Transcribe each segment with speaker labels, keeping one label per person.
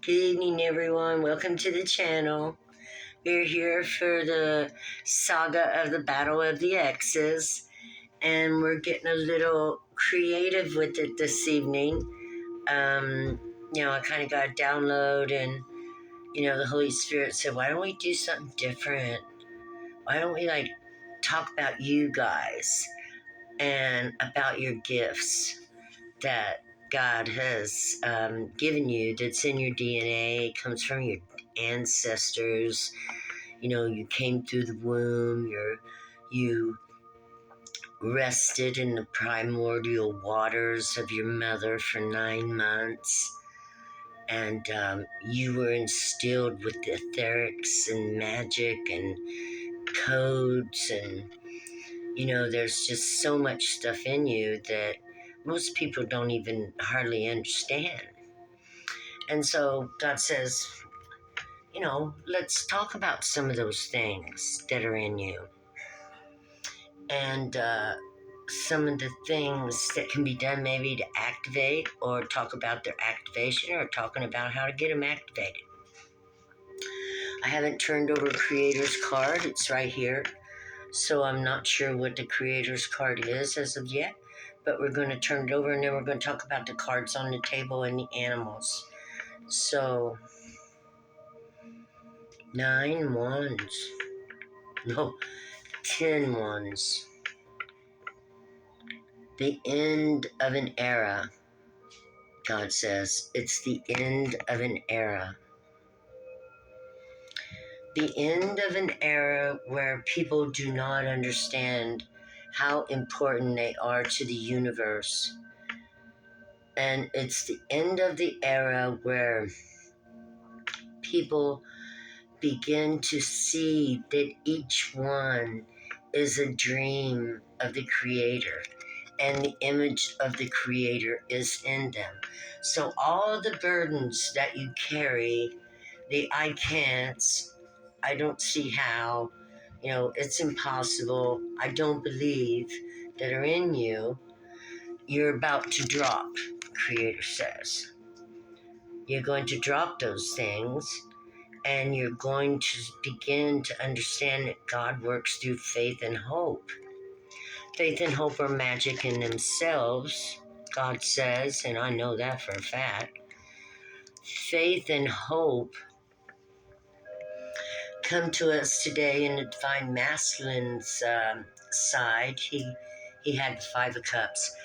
Speaker 1: Good evening, everyone. Welcome to the channel. We're here for the saga of the Battle of the Exes, and we're getting a little creative with it this evening. I kind of got a download, and the Holy Spirit said, "Why don't we do something different? Why don't we talk about you guys and about your gifts that God has given you, that's in your DNA, comes from your ancestors. You came through the womb, you rested in the primordial waters of your mother for 9 months, and you were instilled with etherics and magic and codes, and there's just so much stuff in you that most people don't even hardly understand. And so God says, let's talk about some of those things that are in you, and some of the things that can be done maybe to activate, or talk about their activation, or talking about how to get them activated. I haven't turned over Creator's card. It's right here. So I'm not sure what the Creator's card is as of yet, but we're going to turn it over, and then we're going to talk about the cards on the table and the animals. So 9 wands. No, 10 wands. The end of an era. God says it's the end of an era. The end of an era where people do not understand how important they are to the universe. And it's the end of the era where people begin to see that each one is a dream of the Creator, and the image of the Creator is in them. So all the burdens that you carry, the I can'ts, I don't see how, it's impossible, I don't believe, that are in you, you're about to drop, Creator says. You're going to drop those things, and you're going to begin to understand that God works through faith and hope. Faith and hope are magic in themselves, God says, and I know that for a fact. Faith and hope come to us today in the Divine Masculine's side. He had the 5 of Cups.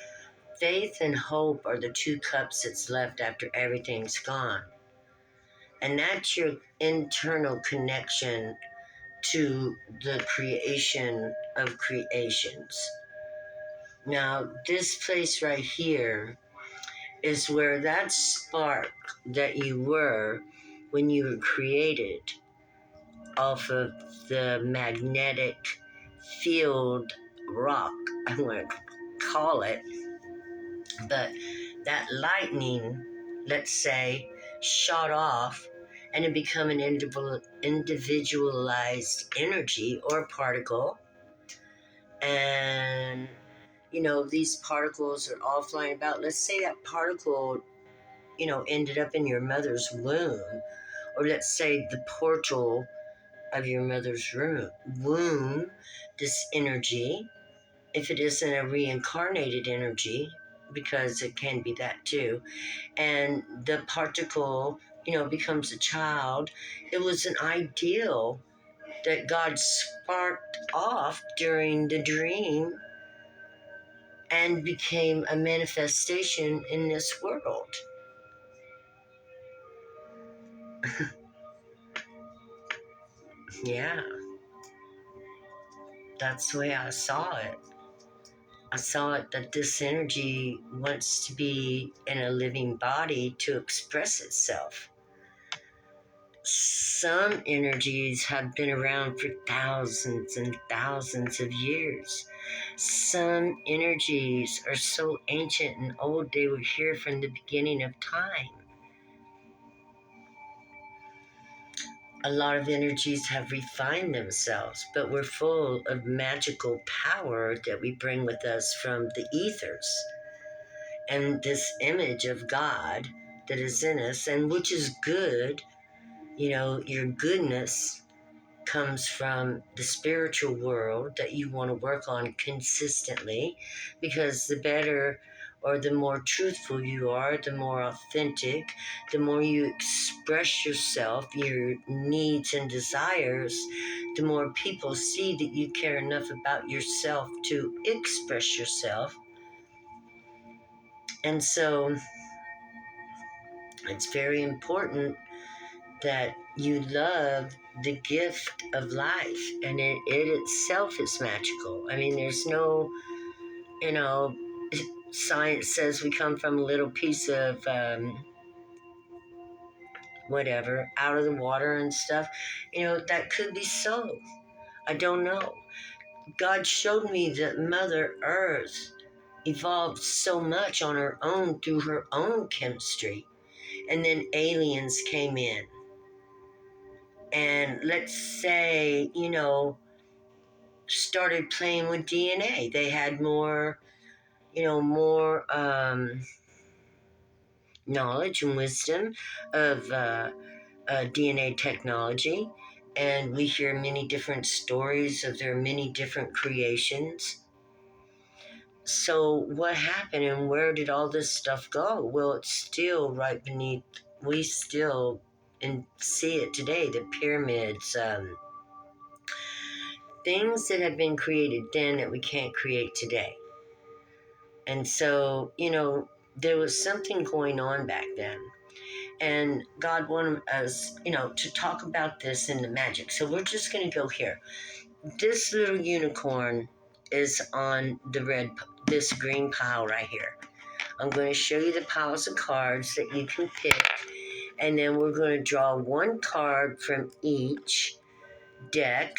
Speaker 1: Faith and hope are the 2 cups that's left after everything's gone. And that's your internal connection to the creation of creations. Now, this place right here is where that spark that you were when you were created off of the magnetic field rock, I want to call it, but that lightning, let's say, shot off, and it became an individualized energy or particle. And, these particles are all flying about. Let's say that particle, ended up in your mother's womb, or let's say the portal of your mother's womb, this energy, if it isn't a reincarnated energy, because it can be that too, and the particle, becomes a child. It was an ideal that God sparked off during the dream and became a manifestation in this world. Yeah, that's the way I saw it. I saw it that this energy wants to be in a living body to express itself. Some energies have been around for thousands and thousands of years. Some energies are so ancient and old they were here from the beginning of time. A lot of energies have refined themselves, but we're full of magical power that we bring with us from the ethers. And this image of God that is in us, and which is good. Your goodness comes from the spiritual world that you want to work on consistently, because the better or the more truthful you are, the more authentic, the more you express yourself, your needs and desires, the more people see that you care enough about yourself to express yourself. And so it's very important that you love the gift of life, and it itself is magical. I mean, there's no, you know, science says we come from a little piece of whatever out of the water and stuff. That could be so. I don't know. God showed me that Mother Earth evolved so much on her own through her own chemistry, and then aliens came in. And let's say, started playing with DNA. They had more, knowledge and wisdom of DNA technology. And we hear many different stories of their many different creations. So, what happened and where did all this stuff go? Well, it's still right beneath, we still see it today, the pyramids, things that have been created then that we can't create today. And so, there was something going on back then. And God wanted us, to talk about this in the magic. So we're just going to go here. This little unicorn is on this green pile right here. I'm going to show you the piles of cards that you can pick. And then we're going to draw one card from each deck.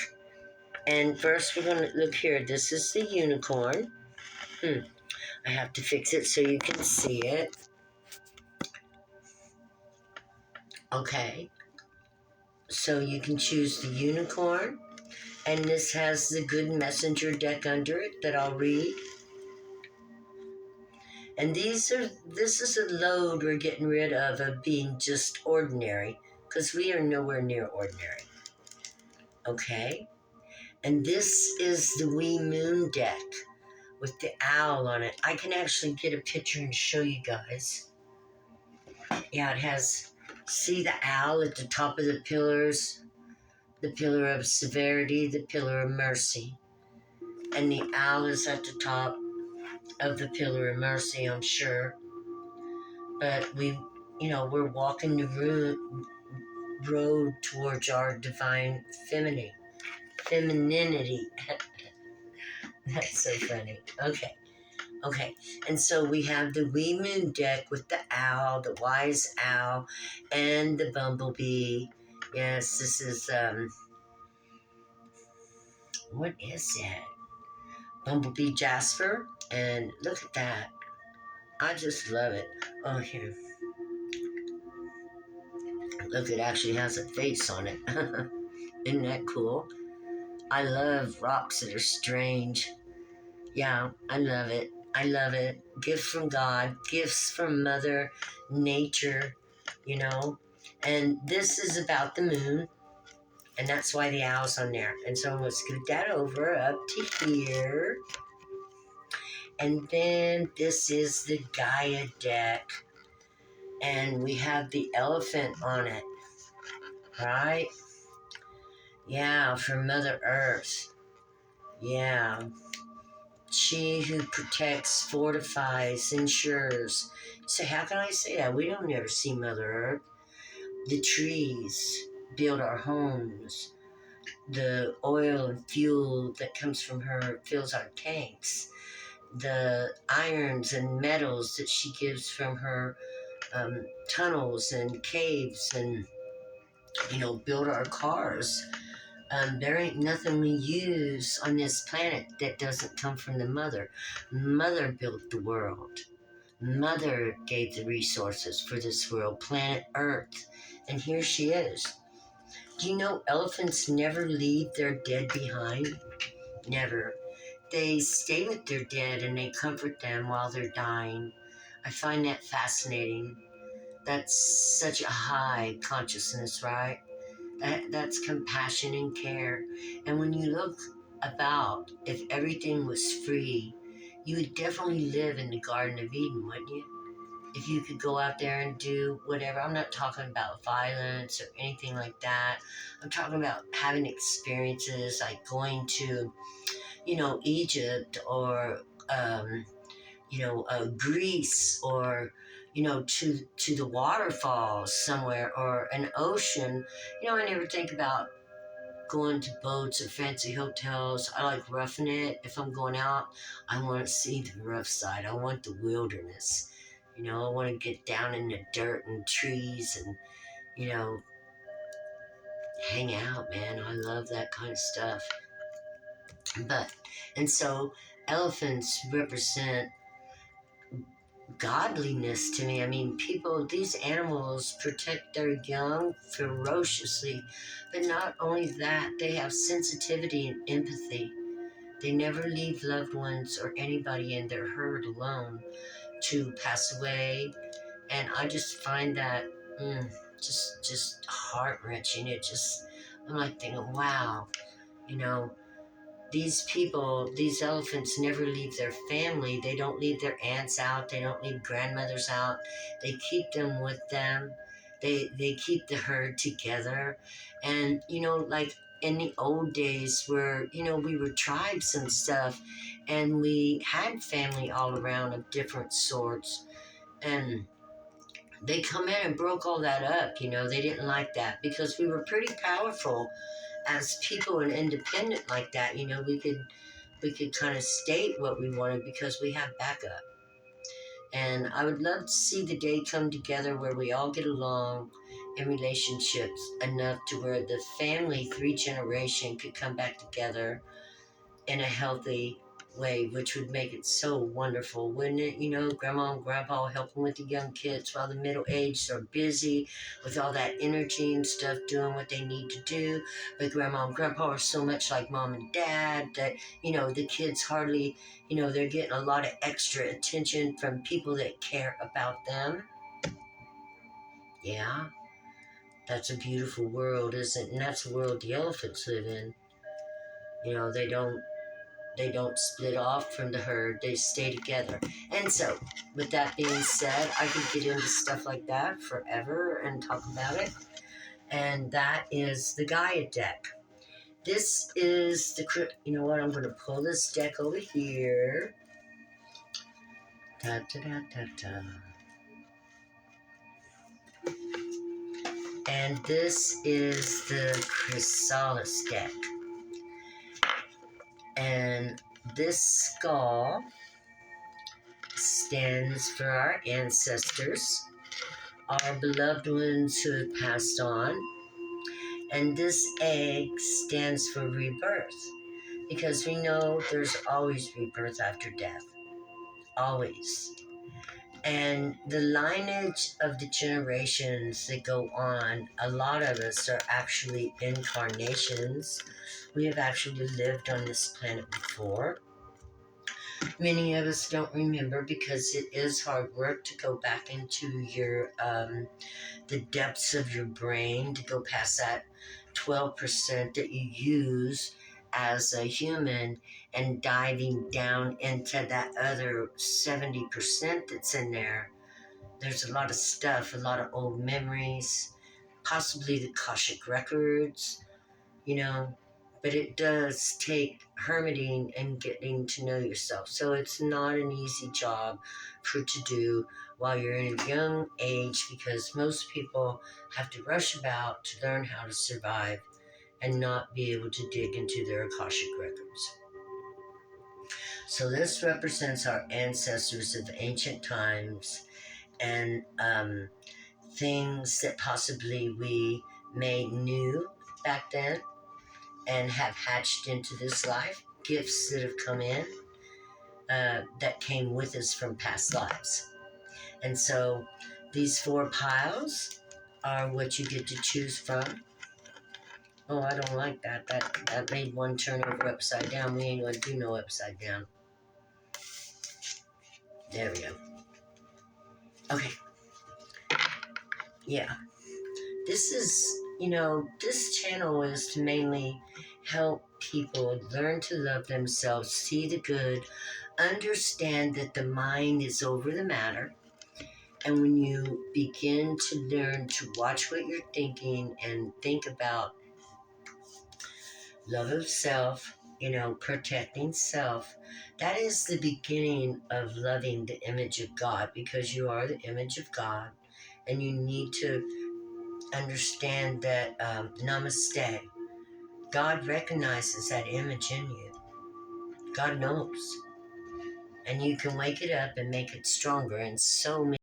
Speaker 1: And first we're going to look here. This is the unicorn. I have to fix it so you can see it. Okay. So you can choose the unicorn. And this has the good messenger deck under it that I'll read. And this is a load we're getting rid of being just ordinary, because we are nowhere near ordinary. Okay? And this is the wee moon deck with the owl on it. I can actually get a picture and show you guys. Yeah, it has, see the owl at the top of the pillars? The pillar of severity, the pillar of mercy. And the owl is at the top of the pillar of mercy, I'm sure. But we're walking the road towards our divine femininity. That's so funny. Okay. And so we have the wee moon deck with the owl, the wise owl, and the bumblebee. Yes, this is, what is it? Bumblebee Jasper. And look at that. I just love it. Oh, here. Look, it actually has a face on it. Isn't that cool? I love rocks that are strange. Yeah, I love it. I love it. Gifts from God, gifts from Mother Nature, And this is about the moon, and that's why the owl's on there. And so I'm going to scoot that over up to here. And then this is the Gaia deck. And we have the elephant on it, right? Yeah, for Mother Earth. Yeah. She who protects, fortifies, ensures. So how can I say that? We don't ever see Mother Earth. The trees build our homes. The oil and fuel that comes from her fills our tanks. The irons and metals that she gives from her tunnels and caves and, build our cars. There ain't nothing we use on this planet that doesn't come from the mother. Mother built the world. Mother gave the resources for this world, planet Earth. And here she is. Do you know elephants never leave their dead behind? Never. They stay with their dead and they comfort them while they're dying. I find that fascinating. That's such a high consciousness, right? That's compassion and care. And when you look about, if everything was free, you would definitely live in the Garden of Eden, wouldn't you? If you could go out there and do whatever. I'm not talking about violence or anything like that. I'm talking about having experiences like going to, Egypt or, Greece or, to the waterfalls somewhere or an ocean. I never think about going to boats or fancy hotels. I like roughing it. If I'm going out, I want to see the rough side. I want the wilderness. I want to get down in the dirt and trees and, you know, hang out, man. I love that kind of stuff. But, and so elephants represent godliness to me. I mean, these animals protect their young ferociously, but not only that, they have sensitivity and empathy. They never leave loved ones or anybody in their herd alone to pass away. And I just find that just heart wrenching. I'm like thinking, wow, you know, these people, these elephants never leave their family. They don't leave their aunts out. They don't leave grandmothers out. They keep them with them. They keep the herd together. And, like in the old days where, we were tribes and stuff and we had family all around of different sorts. And they come in and broke all that up. They didn't like that because we were pretty powerful as people and independent like that. We could kind of state what we wanted because we have backup. And I would love to see the day come together where we all get along in relationships enough to where the family, 3 generation, could come back together in a healthy way, which would make it so wonderful, wouldn't it? Grandma and grandpa helping with the young kids while the middle aged are busy with all that energy and stuff doing what they need to do. But grandma and grandpa are so much like mom and dad that, the kids hardly, they're getting a lot of extra attention from people that care about them. Yeah, that's a beautiful world, isn't it? And that's the world the elephants live in. They don't split off from the herd. They stay together. And so, with that being said, I could get into stuff like that forever and talk about it. And that is the Gaia deck. This is you know what? I'm going to pull this deck over here. Da, da, da, da, da. And this is the Chrysalis deck. And this skull stands for our ancestors, our beloved ones who have passed on. And this egg stands for rebirth, because we know there's always rebirth after death. Always. And the lineage of the generations that go on, a lot of us are actually incarnations. We have actually lived on this planet before. Many of us don't remember because it is hard work to go back into the depths of your brain, to go past that 12% that you use as a human and diving down into that other 70% that's in there. There's a lot of stuff, a lot of old memories, possibly the Akashic records, but it does take hermiting and getting to know yourself. So it's not an easy job for to do while you're in a young age, because most people have to rush about to learn how to survive and not be able to dig into their Akashic records. So this represents our ancestors of ancient times and things that possibly we made new back then and have hatched into this life, gifts that have come in that came with us from past lives. And so these 4 piles are what you get to choose from. Oh, I don't like that. That made one turn over upside down. We ain't gonna do no upside down. There we go. Okay. Yeah. This is, this channel is to mainly help people learn to love themselves, see the good, understand that the mind is over the matter. And when you begin to learn to watch what you're thinking and think about love of self, protecting self, that is the beginning of loving the image of God, because you are the image of God and you need to understand that namaste. God recognizes that image in you. God knows. And you can wake it up and make it stronger in so many